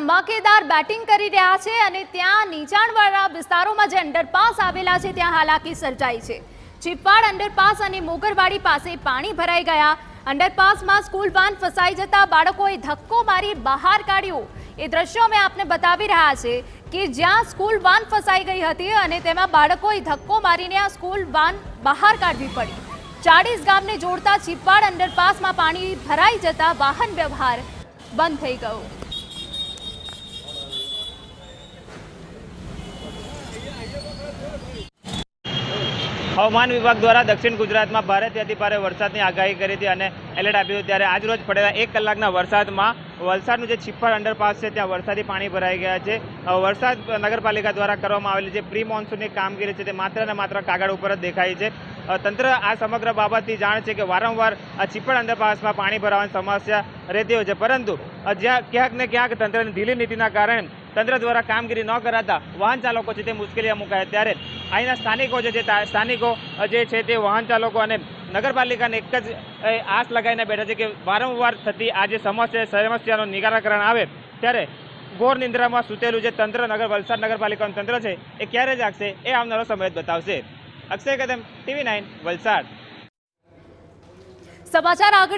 ધમાકેદાર બેટિંગ કરી રહ્યા છે અને ત્યાં નીચાણવાળા વિસ્તારોમાં જે અંડરપાસ આવેલા છે ત્યાં હાલાકી સર્જાઈ છે। ચીપાડ અંડરપાસ અને મોગરવાડી પાસે પાણી ભરાઈ ગયા। અંડરપાસમાં સ્કૂલ વાન ફસાઈ જતા બાળકોએ ધક્કો મારી બહાર કાઢ્યો। એ દ્રશ્યો અમે આપને બતાવી રહ્યા છે કે જ્યાં સ્કૂલ વાન ફસાઈ ગઈ હતી અને તેમાં બાળકોએ ધક્કો મારીને આ સ્કૂલ વાન બહાર કાઢવી પડી। ચાડીસ ગામને જોડતા ચીપાડ અંડરપાસમાં પાણી ભરાઈ જતા વાહન વ્યવહાર બંધ થઈ ગયો। હવામાન વિભાગ દ્વારા દક્ષિણ ગુજરાતમાં ભારેથી અતિ ભારે વરસાદની આગાહી કરી હતી અને એલર્ટ આપ્યું ત્યારે આજ રોજ પડેલા 1 કલાકના વરસાદમાં વલસાડનું જે ચીપાડ અંડરપાસ છે ત્યાં વરસાદી પાણી ભરાઈ ગયા છે। વરસાદ નગરપાલિકા દ્વારા કરવામાં આવેલી જે પ્રી મોન્સૂનની કામગીરી છે તે માત્ર ને માત્ર કાગળ ઉપર જ દેખાય છે। તંત્ર આ સમગ્ર બાબતથી જાણ છે કે વારંવાર આ ચીપાડ અંડરપાસમાં પાણી ભરાવાની સમસ્યા રહેતી હોય છે, પરંતુ જ્યાં ક્યાંક ને ક્યાંક તંત્રની ઢીલી નીતિના કારણે તંત્ર દ્વારા કામગીરી ન કરાતા વાહન ચાલકો છે તે મુશ્કેલીમાં મુકાયા। ત્યારે અહીંના સ્થાનિકો જે છે તે વાહન ચાલકો અને નગરપાલિકાને એક જ આશ લગાવીને બેઠા છે કે વારંવાર થતી આ જે સમસ્યાનું નિરાકરણ આવે ત્યારે ઘોર નિંદ્રામાં સૂતેલું જે તંત્ર વલસાડ નગરપાલિકાનું તંત્ર છે એ ક્યારે જાગશે એ આવનારો સમય જ બતાવશે। અક્ષય કદમ, TV9 વલસાડ। સમાચાર આગળ